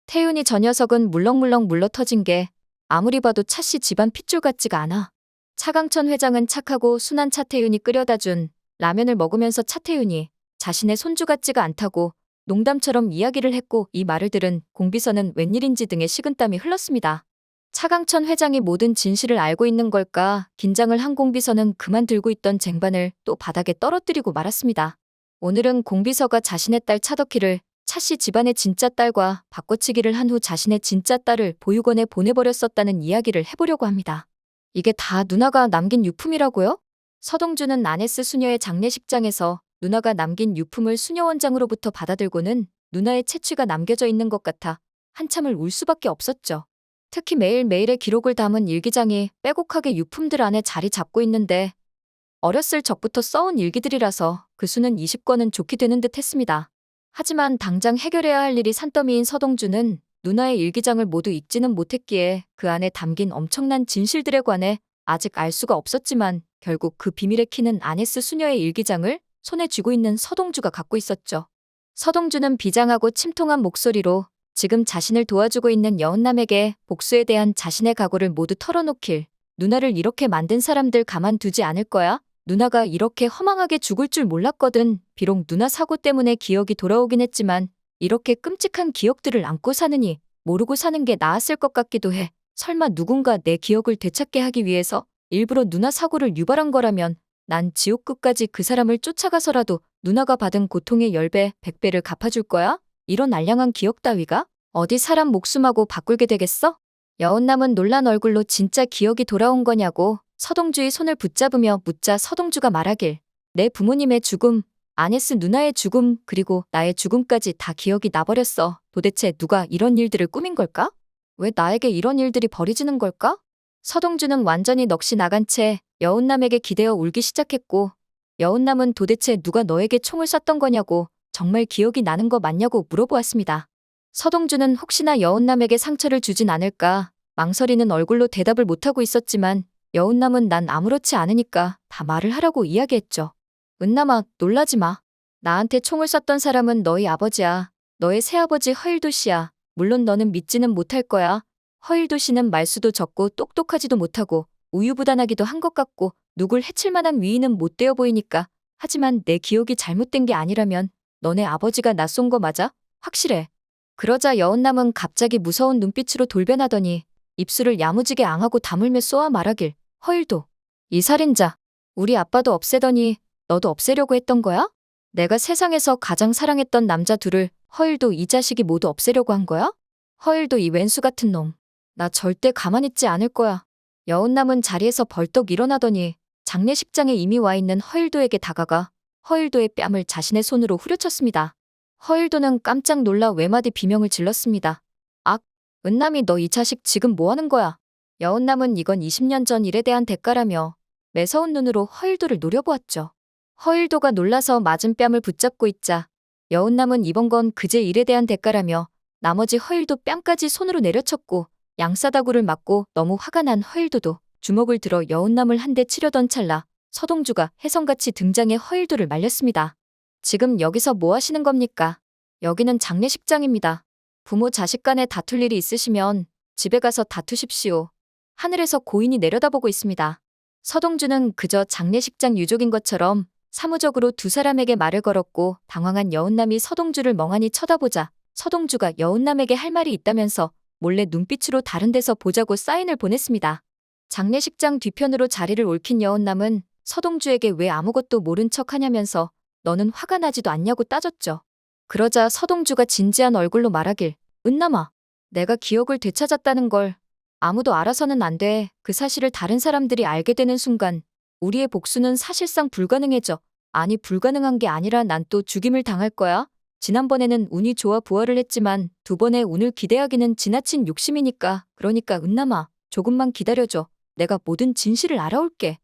태윤이 저 녀석은 물렁물렁 물러터진 게 아무리 봐도 차씨 집안 핏줄 같지가 않아. 차강천 회장은 착하고 순한 차태윤이 끓여다 준 라면을 먹으면서 차태윤이 자신의 손주 같지가 않다고 농담처럼 이야기를 했고, 이 말을 들은 공비서는 웬일인지 등에 식은땀이 흘렀습니다. 차강천 회장이 모든 진실을 알고 있는 걸까? 긴장을 한 공비서는 그만 들고 있던 쟁반을 또 바닥에 떨어뜨리고 말았습니다. 오늘은 공비서가 자신의 딸 차덕희를 차씨 집안의 진짜 딸과 바꿔치기를 한 후 자신의 진짜 딸을 보육원에 보내버렸었다는 이야기를 해보려고 합니다. 이게 다 누나가 남긴 유품이라고요? 서동주는 아네스 수녀의 장례식장에서 누나가 남긴 유품을 수녀 원장으로부터 받아들고는 누나의 채취가 남겨져 있는 것 같아 한참을 울 수밖에 없었죠. 특히 매일매일의 기록을 담은 일기장이 빼곡하게 유품들 안에 자리 잡고 있는데, 어렸을 적부터 써온 일기들이라서 그 수는 20권은 좋게 되는 듯 했습니다. 하지만 당장 해결해야 할 일이 산더미인 서동주는 누나의 일기장을 모두 읽지는 못했기에 그 안에 담긴 엄청난 진실들에 관해 아직 알 수가 없었지만, 결국 그 비밀의 키는 아네스 수녀의 일기장을 손에 쥐고 있는 서동주가 갖고 있었죠. 서동주는 비장하고 침통한 목소리로 지금 자신을 도와주고 있는 여운남에게 복수에 대한 자신의 각오를 모두 털어놓길. 누나를 이렇게 만든 사람들 가만두지 않을 거야? 누나가 이렇게 허망하게 죽을 줄 몰랐거든. 비록 누나 사고 때문에 기억이 돌아오긴 했지만 이렇게 끔찍한 기억들을 안고 사느니 모르고 사는 게 나았을 것 같기도 해. 설마 누군가 내 기억을 되찾게 하기 위해서 일부러 누나 사고를 유발한 거라면 난 지옥 끝까지 그 사람을 쫓아가서라도 누나가 받은 고통의 10배, 100배를 갚아줄 거야? 이런 알량한 기억 따위가 어디 사람 목숨하고 바꿀게 되겠어? 여운남은 놀란 얼굴로 진짜 기억이 돌아온 거냐고 서동주의 손을 붙잡으며 묻자 서동주가 말하길, 내 부모님의 죽음, 아네스 누나의 죽음, 그리고 나의 죽음까지 다 기억이 나버렸어. 도대체 누가 이런 일들을 꾸민 걸까? 왜 나에게 이런 일들이 벌어지는 걸까? 서동주는 완전히 넋이 나간 채 여운남에게 기대어 울기 시작했고, 여운남은 도대체 누가 너에게 총을 쐈던 거냐고 정말 기억이 나는 거 맞냐고 물어보았습니다. 서동주는 혹시나 여운남에게 상처를 주진 않을까 망설이는 얼굴로 대답을 못하고 있었지만, 여운남은 난 아무렇지 않으니까 다 말을 하라고 이야기했죠. 은남아, 놀라지 마. 나한테 총을 쐈던 사람은 너희 아버지야. 너의 새아버지 허일도 씨야. 물론 너는 믿지는 못할 거야. 허일도 씨는 말수도 적고 똑똑하지도 못하고 우유부단하기도 한 것 같고 누굴 해칠 만한 위인은 못 되어 보이니까. 하지만 내 기억이 잘못된 게 아니라면 너네 아버지가 나 쏜 거 맞아? 확실해. 그러자 여운남은 갑자기 무서운 눈빛으로 돌변하더니 입술을 야무지게 앙하고 다물며 쏘아 말하길, 허일도, 이 살인자, 우리 아빠도 없애더니 너도 없애려고 했던 거야? 내가 세상에서 가장 사랑했던 남자 둘을, 허일도 이 자식이 모두 없애려고 한 거야? 허일도 이 왼수 같은 놈. 나 절대 가만히 있지 않을 거야. 여운남은 자리에서 벌떡 일어나더니 장례식장에 이미 와 있는 허일도에게 다가가 허일도의 뺨을 자신의 손으로 후려쳤습니다. 허일도는 깜짝 놀라 외마디 비명을 질렀습니다. 악, 은남이 너 이 자식 지금 뭐 하는 거야? 여운남은 이건 20년 전 일에 대한 대가라며 매서운 눈으로 허일도를 노려보았죠. 허일도가 놀라서 맞은 뺨을 붙잡고 있자 여운남은 이번 건 그제 일에 대한 대가라며 나머지 허일도 뺨까지 손으로 내려쳤고, 양싸다구를 맞고 너무 화가 난 허일도도 주먹을 들어 여운남을 한 대 치려던 찰나 서동주가 혜성같이 등장해 허일도를 말렸습니다. 지금 여기서 뭐 하시는 겁니까? 여기는 장례식장입니다. 부모 자식 간에 다툴 일이 있으시면 집에 가서 다투십시오. 하늘에서 고인이 내려다보고 있습니다. 서동주는 그저 장례식장 유족인 것처럼 사무적으로 두 사람에게 말을 걸었고, 당황한 여운남이 서동주를 멍하니 쳐다보자 서동주가 여운남에게 할 말이 있다면서 몰래 눈빛으로 다른 데서 보자고 사인을 보냈습니다. 장례식장 뒤편으로 자리를 옮긴 여운남은 서동주에게 왜 아무것도 모른 척 하냐면서 너는 화가 나지도 않냐고 따졌죠. 그러자 서동주가 진지한 얼굴로 말하길, 은남아, 내가 기억을 되찾았다는 걸 아무도 알아서는 안 돼. 그 사실을 다른 사람들이 알게 되는 순간 우리의 복수는 사실상 불가능해져. 아니, 불가능한 게 아니라 난 또 죽임을 당할 거야. 지난번에는 운이 좋아 부활을 했지만 두 번의 운을 기대하기는 지나친 욕심이니까. 그러니까 은남아, 조금만 기다려줘. 내가 모든 진실을 알아올게.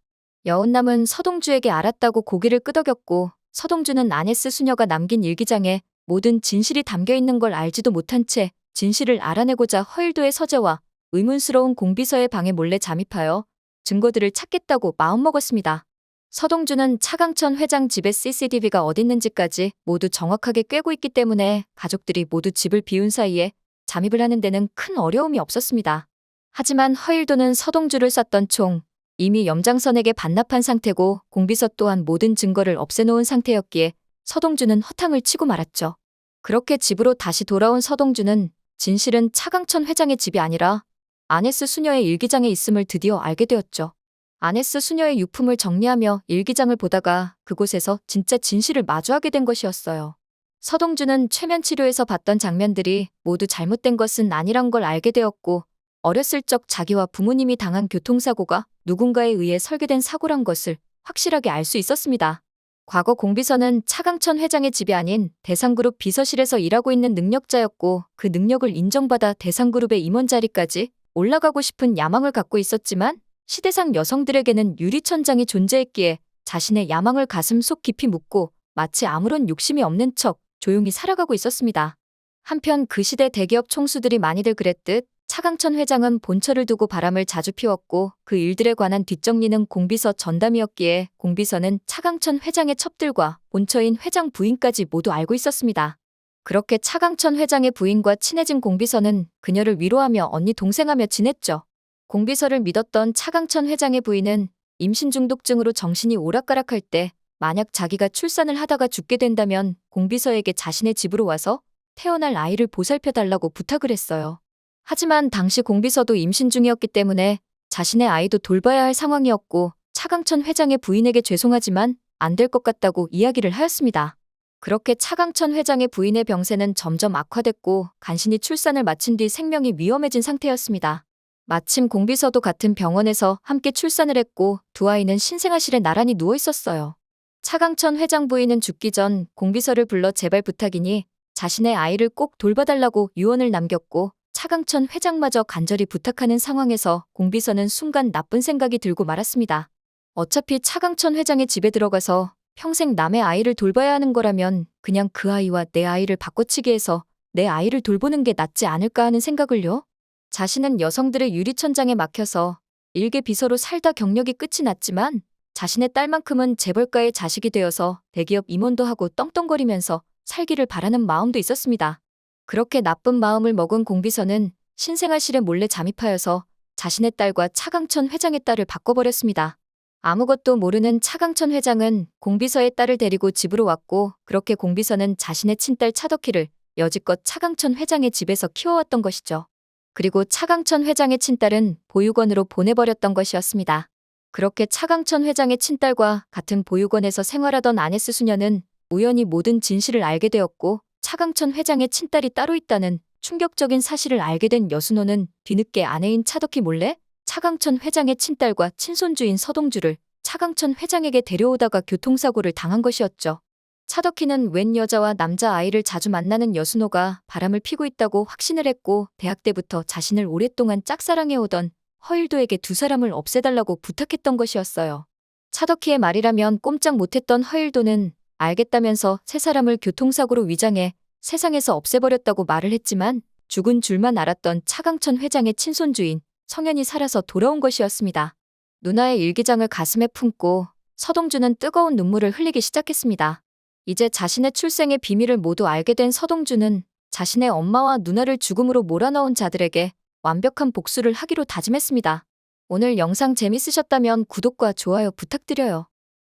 여운남은 서동주에게 알았다고 고개를 끄덕였고, 서동주는 아네스 수녀가 남긴 일기장에 모든 진실이 담겨 있는 걸 알지도 못한 채 진실을 알아내고자 허일도의 서재와 의문스러운 공비서의 방에 몰래 잠입하여 증거들을 찾겠다고 마음먹었습니다. 서동주는 차강천 회장 집의 CCTV가 어딨는지까지 모두 정확하게 꿰고 있기 때문에 가족들이 모두 집을 비운 사이에 잠입을 하는 데는 큰 어려움이 없었습니다. 하지만 허일도는 서동주를 쐈던 총, 이미 염장선에게 반납한 상태고 공비서 또한 모든 증거를 없애놓은 상태였기에 서동주는 허탕을 치고 말았죠. 그렇게 집으로 다시 돌아온 서동주는 진실은 차강천 회장의 집이 아니라 아네스 수녀의 일기장에 있음을 드디어 알게 되었죠. 아네스 수녀의 유품을 정리하며 일기장을 보다가 그곳에서 진짜 진실을 마주하게 된 것이었어요. 서동주는 최면 치료에서 봤던 장면들이 모두 잘못된 것은 아니란 걸 알게 되었고 어렸을 적 자기와 부모님이 당한 교통사고가 누군가에 의해 설계된 사고란 것을 확실하게 알 수 있었습니다. 과거 공비서는 차강천 회장의 집이 아닌 대상그룹 비서실에서 일하고 있는 능력자였고 그 능력을 인정받아 대상그룹의 임원 자리까지 올라가고 싶은 야망을 갖고 있었지만 시대상 여성들에게는 유리천장이 존재했기에 자신의 야망을 가슴속 깊이 묻고 마치 아무런 욕심이 없는 척 조용히 살아가고 있었습니다. 한편 그 시대 대기업 총수들이 많이들 그랬듯 차강천 회장은 본처를 두고 바람을 자주 피웠고 그 일들에 관한 뒷정리는 공비서 전담이었기에 공비서는 차강천 회장의 첩들과 본처인 회장 부인까지 모두 알고 있었습니다. 그렇게 차강천 회장의 부인과 친해진 공비서는 그녀를 위로하며 언니 동생하며 지냈죠. 공비서를 믿었던 차강천 회장의 부인은 임신 중독증으로 정신이 오락가락할 때 만약 자기가 출산을 하다가 죽게 된다면 공비서에게 자신의 집으로 와서 태어날 아이를 보살펴달라고 부탁을 했어요. 하지만 당시 공비서도 임신 중이었기 때문에 자신의 아이도 돌봐야 할 상황이었고 차강천 회장의 부인에게 죄송하지만 안 될 것 같다고 이야기를 하였습니다. 그렇게 차강천 회장의 부인의 병세는 점점 악화됐고 간신히 출산을 마친 뒤 생명이 위험해진 상태였습니다. 마침 공비서도 같은 병원에서 함께 출산을 했고 두 아이는 신생아실에 나란히 누워 있었어요. 차강천 회장 부인은 죽기 전 공비서를 불러 제발 부탁이니 자신의 아이를 꼭 돌봐달라고 유언을 남겼고 차강천 회장마저 간절히 부탁하는 상황에서 공비서는 순간 나쁜 생각이 들고 말았습니다. 어차피 차강천 회장의 집에 들어가서 평생 남의 아이를 돌봐야 하는 거라면 그냥 그 아이와 내 아이를 바꿔치기 해서 내 아이를 돌보는 게 낫지 않을까 하는 생각을요. 자신은 여성들의 유리천장에 막혀서 일개 비서로 살다 경력이 끝이 났지만 자신의 딸만큼은 재벌가의 자식이 되어서 대기업 임원도 하고 떵떵거리면서 살기를 바라는 마음도 있었습니다. 그렇게 나쁜 마음을 먹은 공비서는 신생아실에 몰래 잠입하여서 자신의 딸과 차강천 회장의 딸을 바꿔버렸습니다. 아무것도 모르는 차강천 회장은 공비서의 딸을 데리고 집으로 왔고 그렇게 공비서는 자신의 친딸 차덕희를 여지껏 차강천 회장의 집에서 키워왔던 것이죠. 그리고 차강천 회장의 친딸은 보육원으로 보내버렸던 것이었습니다. 그렇게 차강천 회장의 친딸과 같은 보육원에서 생활하던 아네스 수녀는 우연히 모든 진실을 알게 되었고 차강천 회장의 친딸이 따로 있다는 충격적인 사실을 알게 된 여순호는 뒤늦게 아내인 차덕희 몰래 차강천 회장의 친딸과 친손주인 서동주를 차강천 회장에게 데려오다가 교통사고를 당한 것이었죠. 차덕희는 웬 여자와 남자아이를 자주 만나는 여순호가 바람을 피고 있다고 확신을 했고 대학 때부터 자신을 오랫동안 짝사랑해오던 허일도에게 두 사람을 없애달라고 부탁했던 것이었어요. 차덕희의 말이라면 꼼짝 못했던 허일도는 알겠다면서 세 사람을 교통사고로 위장해 세상에서 없애버렸다고 말을 했지만 죽은 줄만 알았던 차강천 회장의 친손주인 성현이 살아서 돌아온 것이었습니다. 누나의 일기장을 가슴에 품고 서동주는 뜨거운 눈물을 흘리기 시작했습니다. 이제 자신의 출생의 비밀을 모두 알게 된 서동주는 자신의 엄마와 누나를 죽음으로 몰아넣은 자들에게 완벽한 복수를 하기로 다짐했습니다. 오늘 영상 재밌으셨다면 구독과 좋아요 부탁드려요.